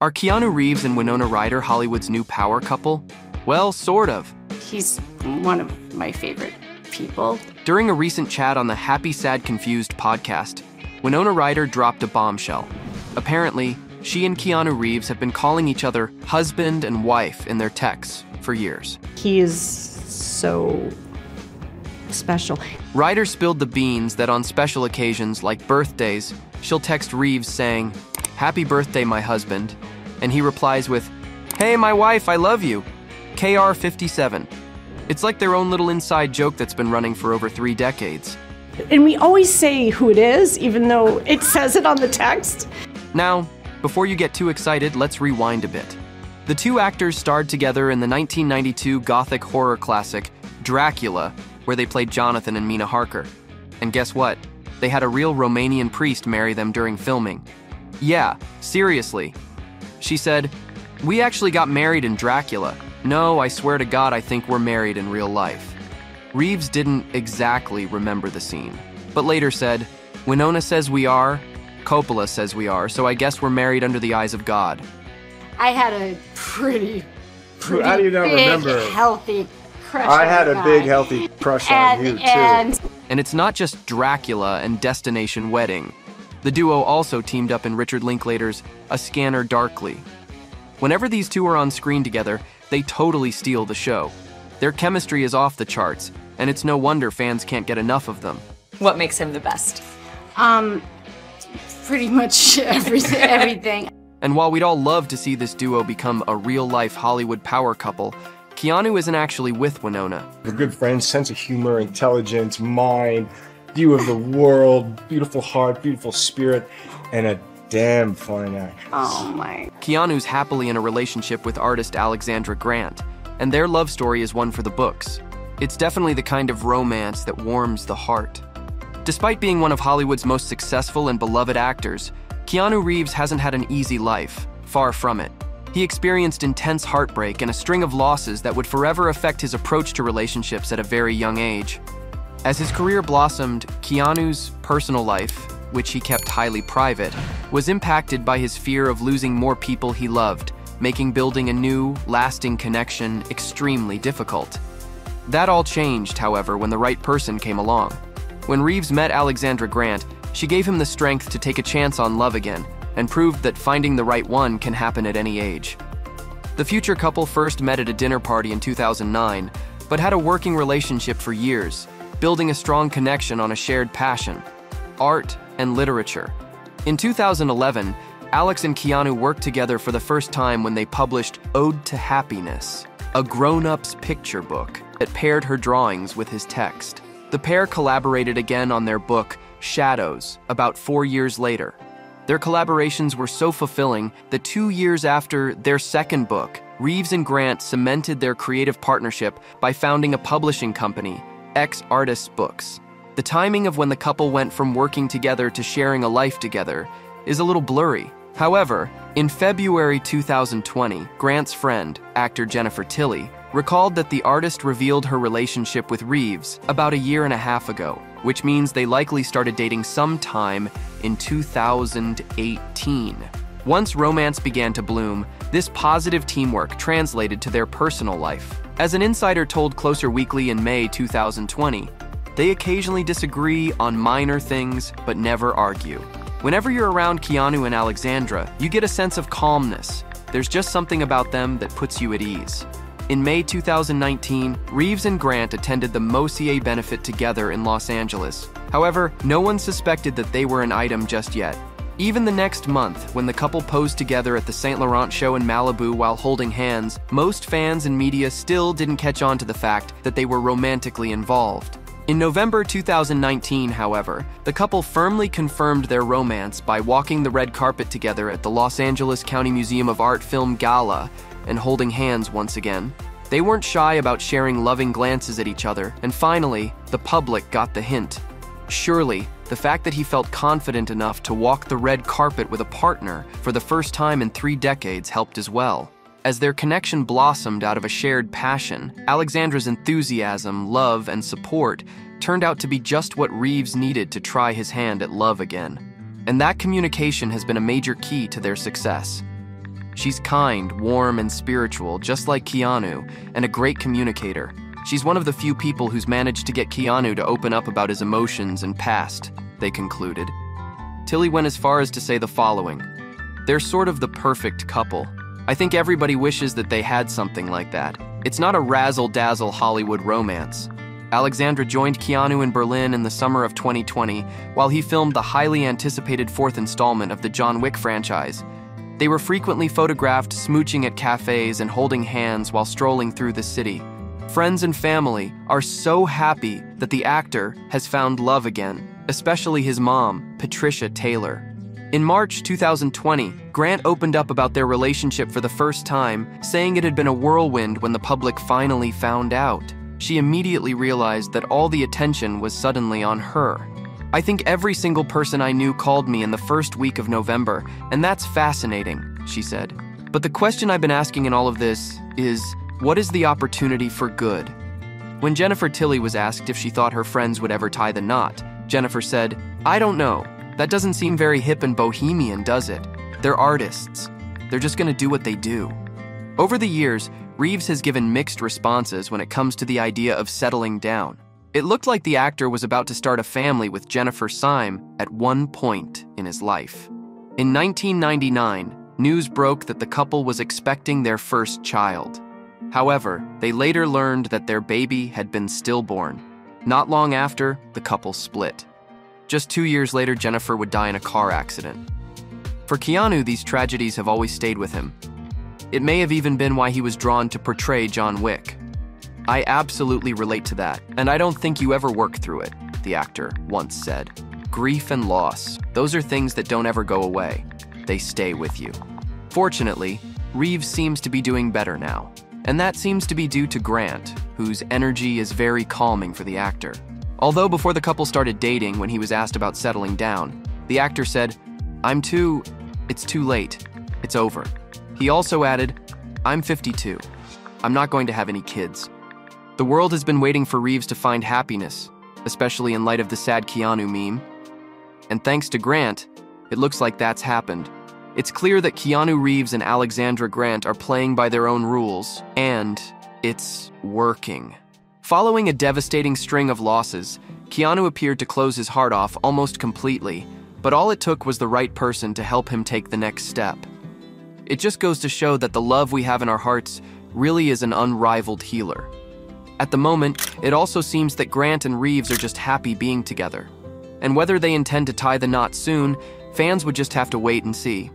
Are Keanu Reeves and Winona Ryder Hollywood's new power couple? Well, sort of. He's one of my favorite people. During a recent chat on the Happy, Sad, Confused podcast, Winona Ryder dropped a bombshell. Apparently, she and Keanu Reeves have been calling each other husband and wife in their texts for years. He is so special. Ryder spilled the beans that on special occasions like birthdays, she'll text Reeves saying, "Happy birthday, my husband." And he replies with, "Hey, my wife, I love you. KR57. It's like their own little inside joke that's been running for over 3 decades. And we always say who it is, even though it says it on the text. Now, before you get too excited, let's rewind a bit. The two actors starred together in the 1992 gothic horror classic, Dracula, where they played Jonathan and Mina Harker. And guess what? They had a real Romanian priest marry them during filming. Yeah, seriously. She said, "We actually got married in Dracula. No, I swear to God, I think we're married in real life." Reeves didn't exactly remember the scene, but later said, "Winona says we are, Coppola says we are, so I guess we're married under the eyes of God." I had a pretty How do you not big, remember? healthy crush I on had the a guy. big, healthy crush on you, too. And it's not just Dracula and Destination Wedding. The duo also teamed up in Richard Linklater's A Scanner Darkly. Whenever these two are on screen together, they totally steal the show. Their chemistry is off the charts, and it's no wonder fans can't get enough of them. What makes him the best? Pretty much everything. And while we'd all love to see this duo become a real-life Hollywood power couple, Keanu isn't actually with Winona. We're good friends, sense of humor, intelligence, mind, view of the world, beautiful heart, beautiful spirit, and a damn fine actress. Oh my. Keanu's happily in a relationship with artist Alexandra Grant, and their love story is one for the books. It's definitely the kind of romance that warms the heart. Despite being one of Hollywood's most successful and beloved actors, Keanu Reeves hasn't had an easy life, far from it. He experienced intense heartbreak and a string of losses that would forever affect his approach to relationships at a very young age. As his career blossomed, Keanu's personal life, which he kept highly private, was impacted by his fear of losing more people he loved, making building a new, lasting connection extremely difficult. That all changed, however, when the right person came along. When Reeves met Alexandra Grant, she gave him the strength to take a chance on love again, and proved that finding the right one can happen at any age. The future couple first met at a dinner party in 2009, but had a working relationship for years, building a strong connection on a shared passion, art and literature. In 2011, Alex and Keanu worked together for the first time when they published Ode to Happiness, a grown-up's picture book that paired her drawings with his text. The pair collaborated again on their book, Shadows, about 4 years later. Their collaborations were so fulfilling that 2 years after their second book, Reeves and Grant cemented their creative partnership by founding a publishing company, X Artists Books. The timing of when the couple went from working together to sharing a life together is a little blurry. However, in February 2020, Grant's friend, actor Jennifer Tilly, recalled that the artist revealed her relationship with Reeves about 1.5 years ago, which means they likely started dating sometime in 2018. Once romance began to bloom, this positive teamwork translated to their personal life. As an insider told Closer Weekly in May 2020, they occasionally disagree on minor things, but never argue. Whenever you're around Keanu and Alexandra, you get a sense of calmness. There's just something about them that puts you at ease. In May 2019, Reeves and Grant attended the Mosier benefit together in Los Angeles. However, no one suspected that they were an item just yet. Even the next month, when the couple posed together at the Saint Laurent show in Malibu while holding hands, most fans and media still didn't catch on to the fact that they were romantically involved. In November 2019, however, the couple firmly confirmed their romance by walking the red carpet together at the Los Angeles County Museum of Art Film Gala and holding hands once again. They weren't shy about sharing loving glances at each other, and finally, the public got the hint. Surely, the fact that he felt confident enough to walk the red carpet with a partner for the first time in 3 decades helped as well. As their connection blossomed out of a shared passion, Alexandra's enthusiasm, love, and support turned out to be just what Reeves needed to try his hand at love again. And that communication has been a major key to their success. She's kind, warm, and spiritual, just like Keanu, and a great communicator. She's one of the few people who's managed to get Keanu to open up about his emotions and past, they concluded. Tilly went as far as to say the following: "They're sort of the perfect couple. I think everybody wishes that they had something like that. It's not a razzle-dazzle Hollywood romance." Alexandra joined Keanu in Berlin in the summer of 2020 while he filmed the highly anticipated fourth installment of the John Wick franchise. They were frequently photographed smooching at cafes and holding hands while strolling through the city. Friends and family are so happy that the actor has found love again, especially his mom, Patricia Taylor. In March 2020, Grant opened up about their relationship for the first time, saying it had been a whirlwind when the public finally found out. She immediately realized that all the attention was suddenly on her. "I think every single person I knew called me in the first week of November, and that's fascinating," she said. "But the question I've been asking in all of this is, what is the opportunity for good?" When Jennifer Tilly was asked if she thought her friends would ever tie the knot, Jennifer said, "I don't know. That doesn't seem very hip and bohemian, does it? They're artists. They're just gonna do what they do." Over the years, Reeves has given mixed responses when it comes to the idea of settling down. It looked like the actor was about to start a family with Jennifer Syme at one point in his life. In 1999, news broke that the couple was expecting their first child. However, they later learned that their baby had been stillborn. Not long after, the couple split. Just 2 years later, Jennifer would die in a car accident. For Keanu, these tragedies have always stayed with him. It may have even been why he was drawn to portray John Wick. "I absolutely relate to that, and I don't think you ever work through it," the actor once said. "Grief and loss, those are things that don't ever go away. They stay with you." Fortunately, Reeves seems to be doing better now, and that seems to be due to Grant, whose energy is very calming for the actor. Although before the couple started dating, when he was asked about settling down, the actor said, "It's too late. It's over." He also added, "I'm 52. I'm not going to have any kids." The world has been waiting for Reeves to find happiness, especially in light of the sad Keanu meme. And thanks to Grant, it looks like that's happened. It's clear that Keanu Reeves and Alexandra Grant are playing by their own rules, and it's working. Following a devastating string of losses, Keanu appeared to close his heart off almost completely, but all it took was the right person to help him take the next step. It just goes to show that the love we have in our hearts really is an unrivaled healer. At the moment, it also seems that Grant and Reeves are just happy being together. And whether they intend to tie the knot soon, fans would just have to wait and see.